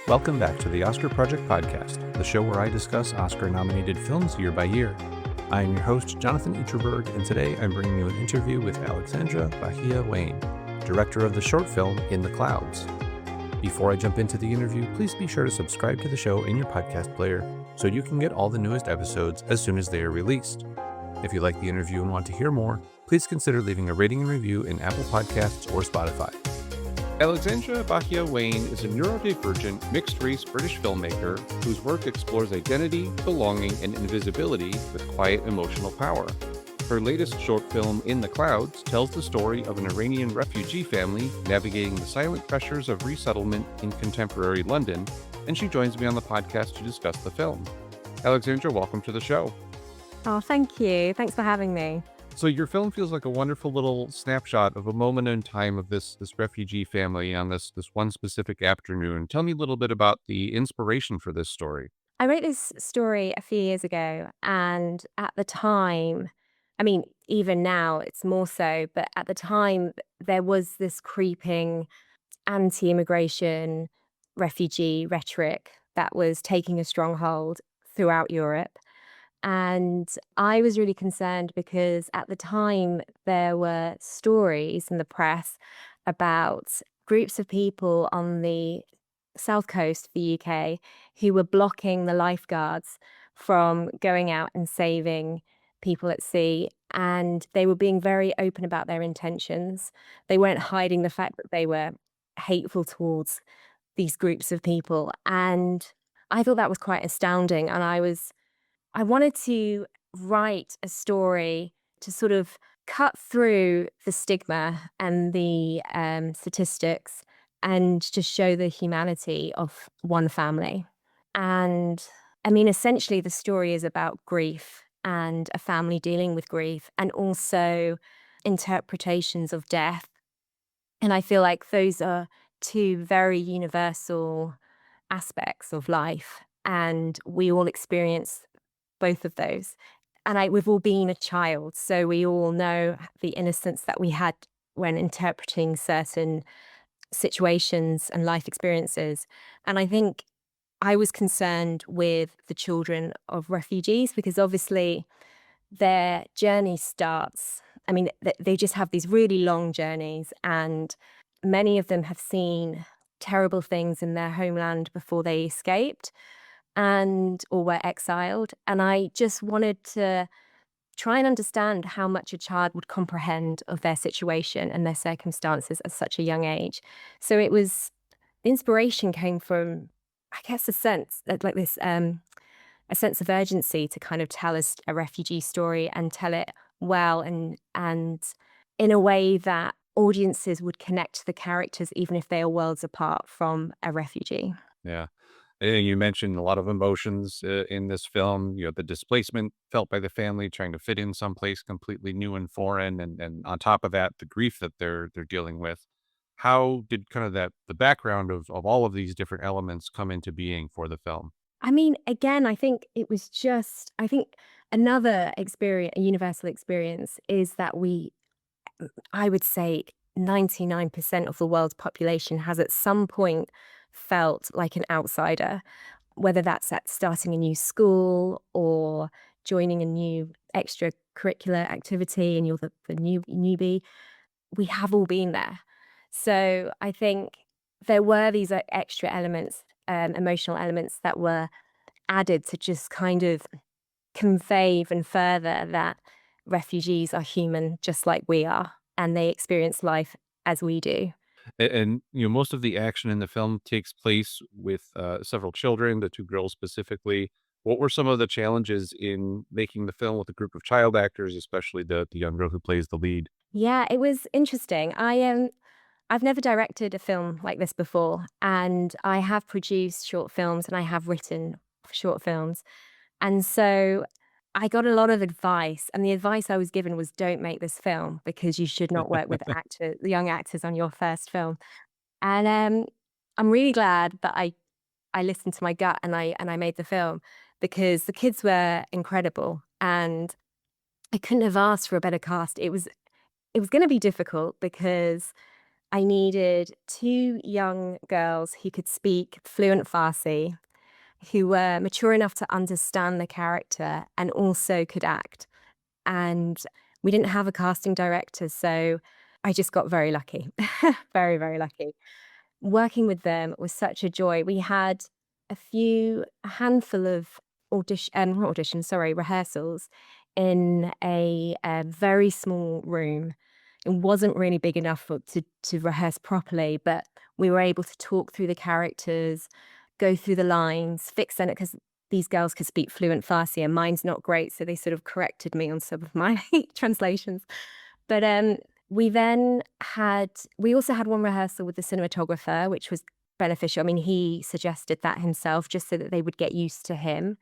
Welcome back to the Oscar Project Podcast, the show where I discuss Oscar-nominated films year by year. I am your host, Jonathan Eaterberg, and today I'm bringing you an interview with Alexandra Bahíyyih Wain, director of the short film In the Clouds. Before I jump into the interview, please be sure to subscribe to the show in your podcast player so you can get all the newest episodes as soon as they are released. If you like the interview and want to hear more, please consider leaving a rating and review in Apple Podcasts or Spotify. Alexandra Bahíyyih Wain is a neurodivergent, mixed-race British filmmaker whose work explores identity, belonging, and invisibility with quiet emotional power. Her latest short film, In the Clouds, tells the story of an Iranian refugee family navigating the silent pressures of resettlement in contemporary London, and she joins me on the podcast to discuss the film. Alexandra, welcome to the show. Oh, thank you. Thanks for having me. So your film feels like a wonderful little snapshot of a moment in time of this refugee family on this one specific afternoon. Tell me a little bit about the inspiration for this story. I wrote this story a few years ago, and at the time, even now it's more so, but at the time, there was this creeping anti-immigration refugee rhetoric that was taking a stronghold throughout Europe. And I was really concerned because at the time there were stories in the press about groups of people on the south coast of the UK who were blocking the lifeguards from going out and saving people at sea. And they were being very open about their intentions. They weren't hiding the fact that they were hateful towards these groups of people. And I thought that was quite astounding. And I wanted to write a story to sort of cut through the stigma and the statistics and just show the humanity of one family. And essentially the story is about grief and a family dealing with grief and also interpretations of death. And I feel like those are two very universal aspects of life. And we all experience both of those. And we've all been a child, so we all know the innocence that we had when interpreting certain situations and life experiences. And I think I was concerned with the children of refugees because obviously their journey starts. They just have these really long journeys, and many of them have seen terrible things in their homeland before they escaped or were exiled. And I just wanted to try and understand how much a child would comprehend of their situation and their circumstances at such a young age. So the inspiration came from, I guess, a sense of urgency to kind of tell a refugee story and tell it well and in a way that audiences would connect to the characters even if they are worlds apart from a refugee. Yeah. And you mentioned a lot of emotions in this film. You know, the displacement felt by the family trying to fit in someplace completely new and foreign, and on top of that, the grief that they're dealing with. How did kind of the background of all of these different elements come into being for the film? Again, I think another experience, a universal experience, is that I would say 99% of the world's population has at some point felt like an outsider, whether that's at starting a new school or joining a new extracurricular activity and you're the newbie. We have all been there. So I think there were these extra elements, emotional elements that were added to just kind of convey even further that refugees are human just like we are, and they experience life as we do. And you know, most of the action in the film takes place with several children, the two girls specifically. What were some of the challenges in making the film with a group of child actors, especially the young girl who plays the lead? Yeah, it was interesting. I've never directed a film like this before, and I have produced short films and I have written short films. And so I got a lot of advice, and the advice I was given was don't make this film because you should not work with young actors on your first film. And I'm really glad that I listened to my gut and I made the film because the kids were incredible and I couldn't have asked for a better cast. It was going to be difficult because I needed two young girls who could speak fluent Farsi, who were mature enough to understand the character and also could act. And we didn't have a casting director, so I just got very lucky. Very, very lucky. Working with them was such a joy. We had a handful of not auditions, sorry, rehearsals in a very small room. It wasn't really big enough to rehearse properly, but we were able to talk through the characters, go through the lines, fix it because these girls could speak fluent Farsi and mine's not great, so they sort of corrected me on some of my translations. But we also had one rehearsal with the cinematographer, which was beneficial. I mean, he suggested that himself just so that they would get used to him.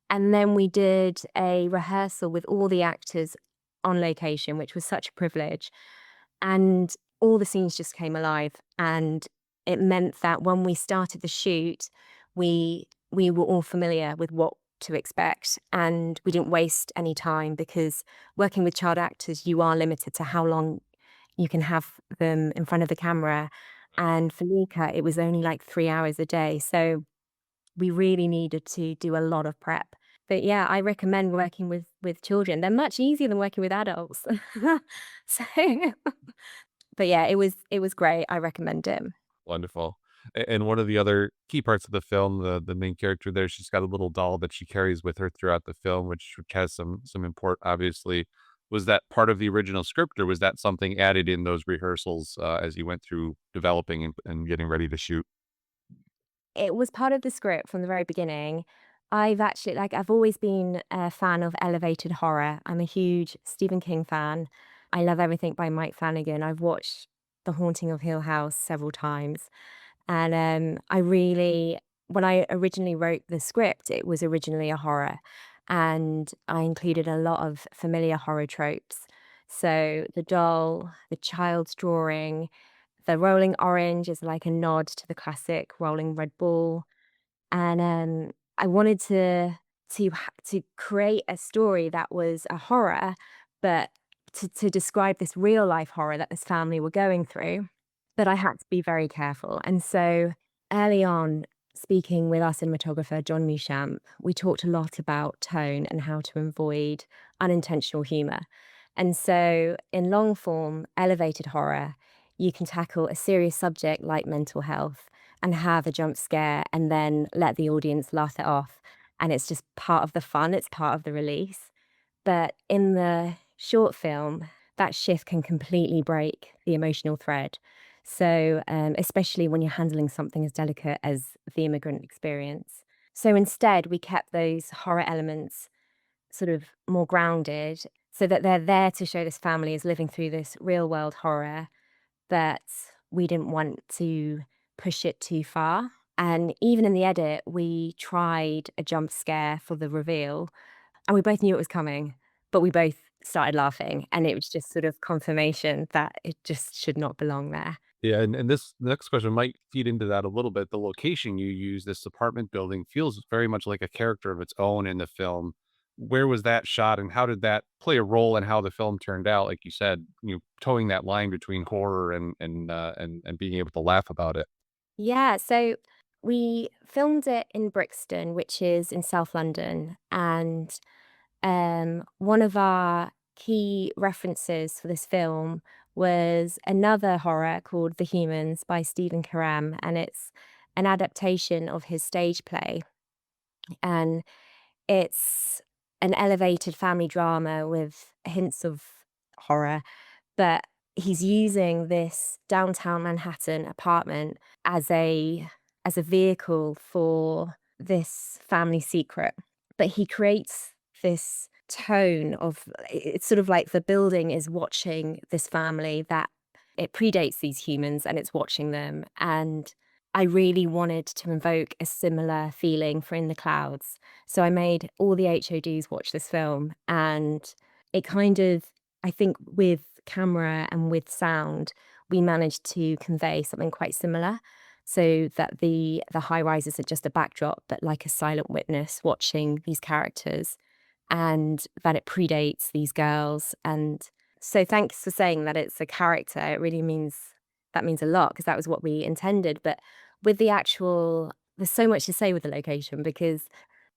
And then we did a rehearsal with all the actors on location, which was such a privilege. And all the scenes just came alive. And it meant that when we started the shoot, we were all familiar with what to expect, and we didn't waste any time because working with child actors, you are limited to how long you can have them in front of the camera. And for Nika, it was only like 3 hours a day. So we really needed to do a lot of prep. But yeah, I recommend working with children. They're much easier than working with adults. So, but yeah, it was great. I recommend it. Wonderful. And one of the other key parts of the film, the main character there, she's got a little doll that she carries with her throughout the film, which has some import, obviously. Was that part of the original script, or was that something added in those rehearsals as you went through developing and getting ready to shoot? It was part of the script from the very beginning. I've always been a fan of elevated horror. I'm a huge Stephen King fan. I love everything by Mike Flanagan. I've watched The Haunting of Hill House several times. And when I originally wrote the script, it was originally a horror. And I included a lot of familiar horror tropes. So the doll, the child's drawing, the rolling orange is like a nod to the classic rolling red ball. And I wanted to create a story that was a horror, but to describe this real life horror that this family were going through. But I had to be very careful. And so early on, speaking with our cinematographer, John Mushamp, we talked a lot about tone and how to avoid unintentional humor. And so in long form, elevated horror, you can tackle a serious subject like mental health and have a jump scare and then let the audience laugh it off. And it's just part of the fun, it's part of the release. But in the short film, that shift can completely break the emotional thread. So, especially when you're handling something as delicate as the immigrant experience. So instead, we kept those horror elements sort of more grounded so that they're there to show this family is living through this real world horror, but we didn't want to push it too far. And even in the edit, we tried a jump scare for the reveal, and we both knew it was coming, but we both started laughing, and it was just sort of confirmation that it just should not belong there. Yeah, and this next question might feed into that a little bit. The location you use, this apartment building, feels very much like a character of its own in the film. Where was that shot, and how did that play a role in how the film turned out? Like you said, towing that line between horror and being able to laugh about it. Yeah, so we filmed it in Brixton, which is in South London, and one of our key references for this film was another horror called The Humans by Stephen Karam, and it's an adaptation of his stage play. And it's an elevated family drama with hints of horror, but he's using this downtown Manhattan apartment as a vehicle for this family secret. But he creates this tone of it's sort of like the building is watching this family that it predates these humans and it's watching them. And I really wanted to invoke a similar feeling for In the Clouds. So I made all the HODs watch this film, and it kind of, I think with camera and with sound, we managed to convey something quite similar. So that the high rises are just a backdrop, but like a silent witness watching these characters, and that it predates these girls. And so thanks for saying that it's a character. It really means that means a lot because that was what we intended. But with the actual, there's so much to say with the location because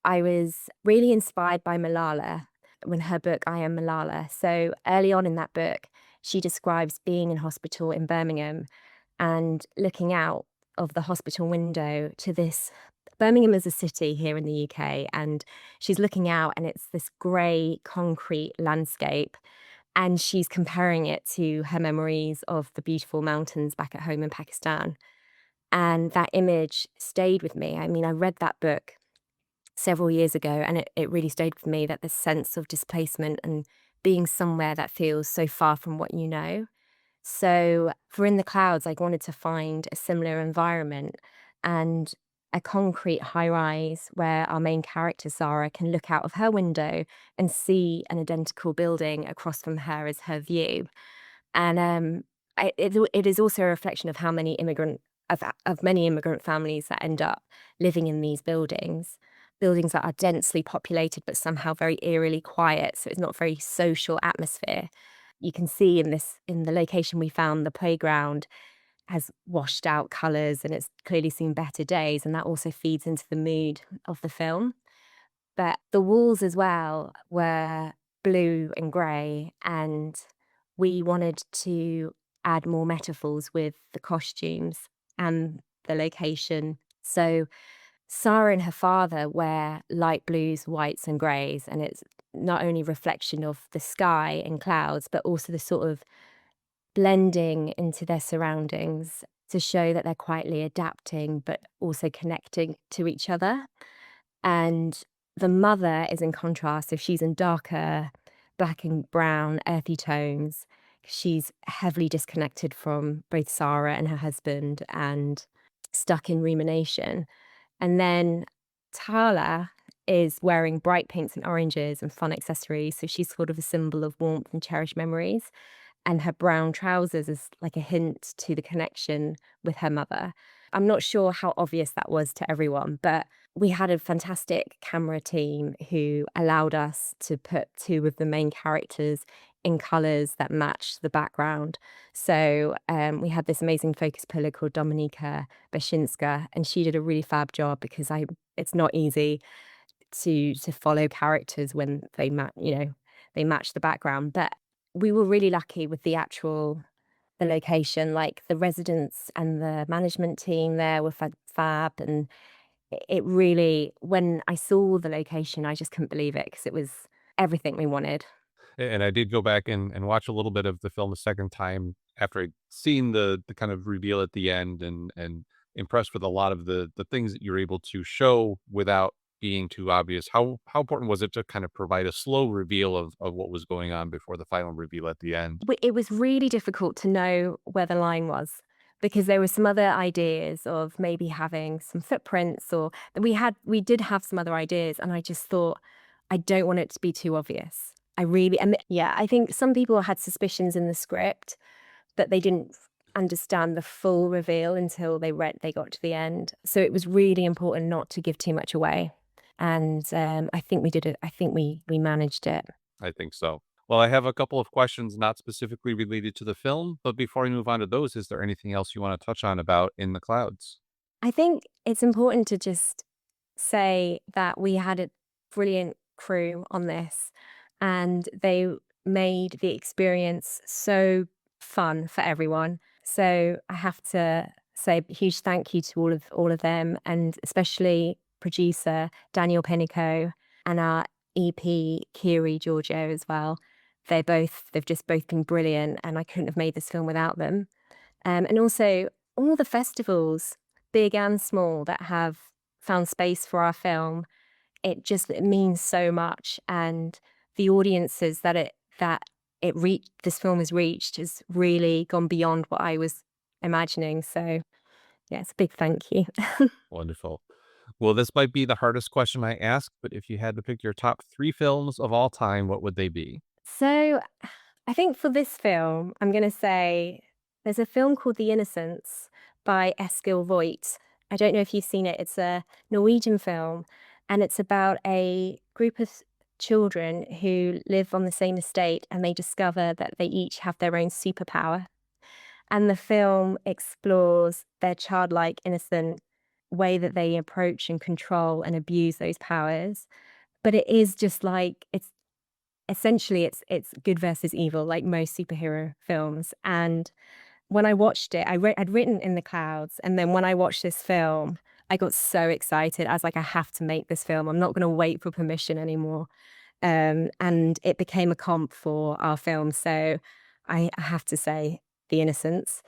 I was really inspired by Malala when her book, I Am Malala. So early on in that book, she describes being in hospital in Birmingham and looking out of the hospital window to this. Birmingham is a city here in the UK, and she's looking out, and it's this grey concrete landscape. And she's comparing it to her memories of the beautiful mountains back at home in Pakistan. And that image stayed with me. I mean, I read that book several years ago, and it really stayed with me that the sense of displacement and being somewhere that feels so far from what you know. So for In the Clouds, I wanted to find a similar environment and a concrete high rise where our main character, Sarah, can look out of her window and see an identical building across from her as her view. And it is also a reflection of how many many immigrant families that end up living in these buildings that are densely populated but somehow very eerily quiet. So it's not very social atmosphere. You can see in the location we found, the playground has washed out colours and it's clearly seen better days, and that also feeds into the mood of the film. But the walls as well were blue and grey, and we wanted to add more metaphors with the costumes and the location. So Sarah and her father wear light blues, whites, and greys, and it's not only reflection of the sky and clouds, but also the sort of blending into their surroundings to show that they're quietly adapting, but also connecting to each other. And the mother is in contrast, so she's in darker black and brown, earthy tones. She's heavily disconnected from both Sarah and her husband and stuck in rumination. And then Tala is wearing bright pinks and oranges and fun accessories, so she's sort of a symbol of warmth and cherished memories. And her brown trousers is like a hint to the connection with her mother. I'm not sure how obvious that was to everyone, but we had a fantastic camera team who allowed us to put two of the main characters in colours that matched the background. So we had this amazing focus puller called Dominika Bashinska, and she did a really fab job because it's not easy to follow characters when they match the background. But we were really lucky with the location, like the residents and the management team there were fab. And it really, when I saw the location, I just couldn't believe it because it was everything we wanted. And I did go back and watch a little bit of the film a second time after I'd seen the kind of reveal at the end, and impressed with a lot of the things that you're able to show without being too obvious. How important was it to kind of provide a slow reveal of what was going on before the final reveal at the end? It was really difficult to know where the line was because there were some other ideas of maybe having some footprints, or we did have some other ideas, and I just thought I don't want it to be too obvious. I think some people had suspicions in the script, but they didn't understand the full reveal until they got to the end. So it was really important not to give too much away. And I think we did it. I think we managed it. I think so. Well, I have a couple of questions not specifically related to the film, but before we move on to those, is there anything else you want to touch on about In the Clouds? I think it's important to just say that we had a brilliant crew on this, and they made the experience so fun for everyone. So I have to say a huge thank you to all of them, and especially producer Daniel Penico and our EP Kiri Giorgio as well. They've just both been brilliant, and I couldn't have made this film without them. And also all the festivals, big and small, that have found space for our film. It means so much, and the audiences this film has reached has really gone beyond what I was imagining. So yeah, it's a big thank you. Wonderful. Well, this might be the hardest question I ask, but if you had to pick your top three films of all time, what would they be? So I think for this film, I'm going to say there's a film called The Innocents by Eskil Voigt. I don't know if you've seen it. It's a Norwegian film, and it's about a group of children who live on the same estate, and they discover that they each have their own superpower. And the film explores their childlike, innocent way that they approach and control and abuse those powers. But it is just like it's essentially it's good versus evil, like most superhero films. And when I watched it, I'd written In the Clouds, and then when I watched this film, I got so excited. I was like, I have to make this film. I'm not going to wait for permission anymore. And it became a comp for our film. So I have to say, The Innocents.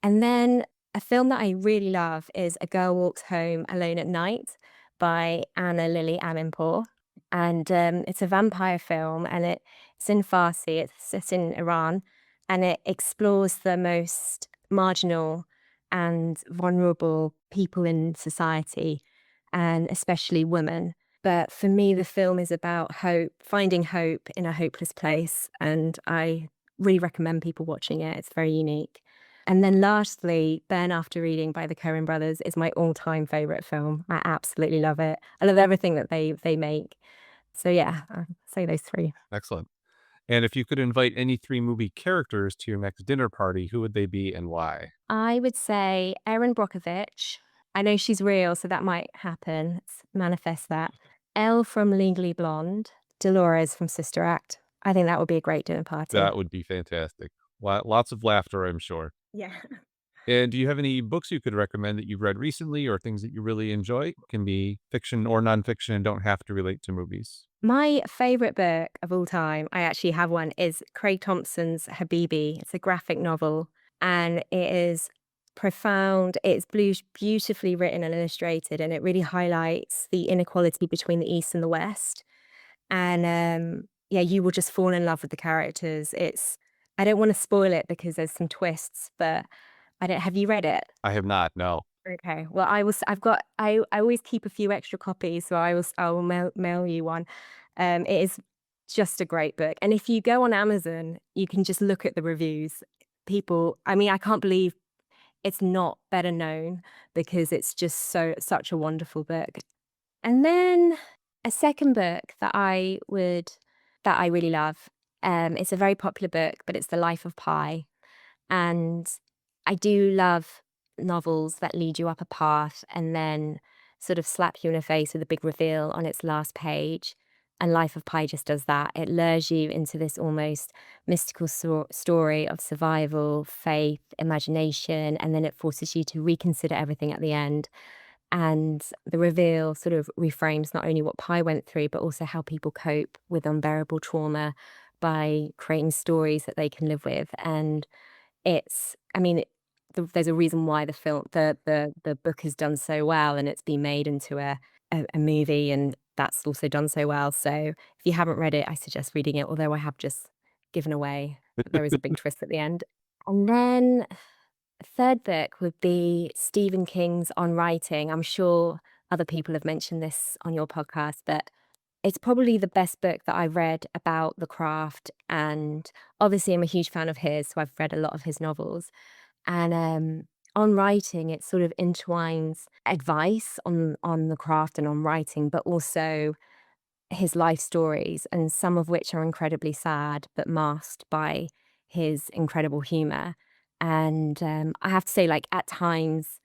And then a film that I really love is A Girl Walks Home Alone at Night by Anna Lily Amirpour. And it's a vampire film, and it's in Farsi. It's set in Iran, and it explores the most marginal and vulnerable people in society, and especially women. But for me, the film is about hope, finding hope in a hopeless place. And I really recommend people watching it. It's very unique. And then lastly, Burn After Reading by the Coen brothers is my all-time favorite film. I absolutely love it. I love everything that they make. So yeah, I'll say those three. Excellent. And if you could invite any three movie characters to your next dinner party, who would they be and why? I would say Erin Brockovich. I know she's real, so that might happen. Let's manifest that. Elle from Legally Blonde. Dolores from Sister Act. I think that would be a great dinner party. That would be fantastic. Lots of laughter, I'm sure. Yeah. And do you have any books you could recommend that you've read recently or things that you really enjoy? Can be fiction or nonfiction and don't have to relate to movies. My favorite book of all time, I actually have one, is Craig Thompson's Habibi. It's a graphic novel, and it is profound. It's beautifully written and illustrated, and it really highlights the inequality between the East and the West. And yeah, you will just fall in love with the characters. I don't want to spoil it because there's some twists, but I don't. Have you read it? I have not, no. Okay. Well, I always keep a few extra copies, so I will mail you one. It is just a great book. And if you go on Amazon, you can just look at the reviews. I mean, I can't believe it's not better known because it's just such a wonderful book. And then a second book that I really love. It's a very popular book, but it's The Life of Pi. And I do love novels that lead you up a path and then sort of slap you in the face with a big reveal on its last page. And Life of Pi just does that. It lures you into this almost mystical story of survival, faith, imagination, and then it forces you to reconsider everything at the end. And the reveal sort of reframes not only what Pi went through, but also how people cope with unbearable trauma by creating stories that they can live with. And there's a reason why the book has done so well, and it's been made into a movie, and that's also done so well. So if you haven't read it, I suggest reading it, although I have just given away that there is a big twist at the end. And then a third book would be Stephen King's On Writing. I'm sure other people have mentioned this on your podcast, but it's probably the best book that I've read about the craft. And obviously, I'm a huge fan of his, so I've read a lot of his novels. And on writing, it sort of entwines advice on the craft and on writing, but also his life stories, and some of which are incredibly sad, but masked by his incredible humor. And I have to say, like, at times,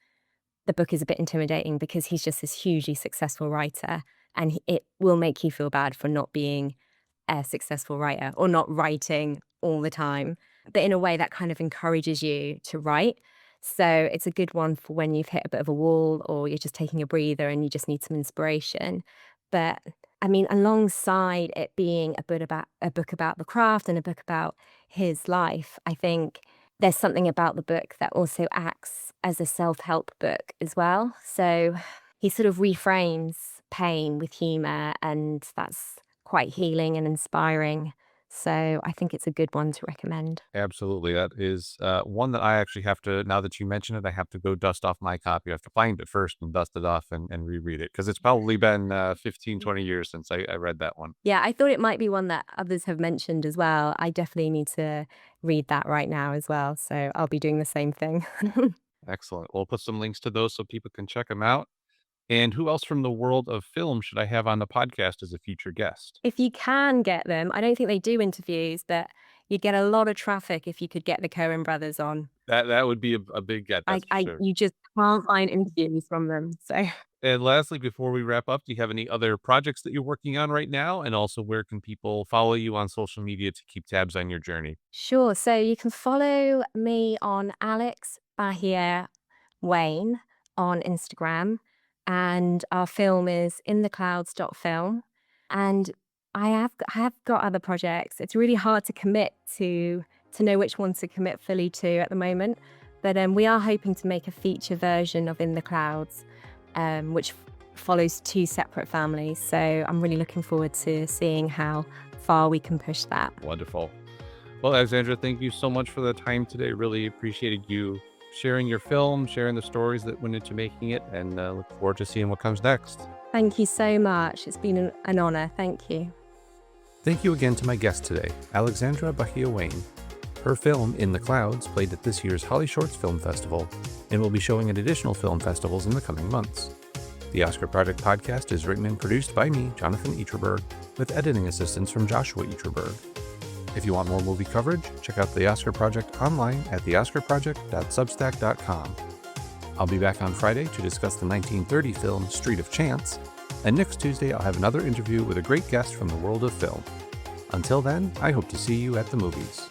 the book is a bit intimidating because he's just this hugely successful writer, and it will make you feel bad for not being a successful writer or not writing all the time, but in a way that kind of encourages you to write. So it's a good one for when you've hit a bit of a wall or you're just taking a breather and you just need some inspiration. But I mean, alongside it being a book about the craft and a book about his life, I think there's something about the book that also acts as a self-help book as well. So he sort of reframes pain with humor, and that's quite healing and inspiring. So I think it's a good one to recommend. Absolutely. That is one that I actually have to, now that you mention it, I have to go dust off my copy. I have to find it first and dust it off and reread it because it's probably been 15, 20 years since I read that one. Yeah, I thought it might be one that others have mentioned as well. I definitely need to read that right now as well. So I'll be doing the same thing. Excellent. We'll put some links to those so people can check them out. And who else from the world of film should I have on the podcast as a future guest? If you can get them, I don't think they do interviews, but you'd get a lot of traffic if you could get the Coen brothers on. That would be a big get, that's for sure. You just can't find interviews from them. So And lastly, before we wrap up, do you have any other projects that you're working on right now? And also, where can people follow you on social media to keep tabs on your journey? sure. So you can follow me on Alex Bahíyyih Wain on Instagram. And our film is intheclouds.film. And I have got other projects. It's really hard to commit to know which one to commit fully to at the moment. But we are hoping to make a feature version of In the Clouds, which follows two separate families. So I'm really looking forward to seeing how far we can push that. Wonderful. Well, Alexandra, thank you so much for the time today. Really appreciated you sharing your film, sharing the stories that went into making it, and look forward to seeing what comes next. Thank you so much. It's been an honor. Thank you. Thank you again to my guest today, Alexandra Bahíyyih Wain. Her film, In the Clouds, played at this year's Holly Shorts Film Festival and will be showing at additional film festivals in the coming months. The Oscar Project podcast is written and produced by me, Jonathan Eacherberg, with editing assistance from Joshua Eacherberg. If you want more movie coverage, check out The Oscar Project online at theoscarproject.substack.com. I'll be back on Friday to discuss the 1930 film Street of Chance, and next Tuesday I'll have another interview with a great guest from the world of film. Until then, I hope to see you at the movies.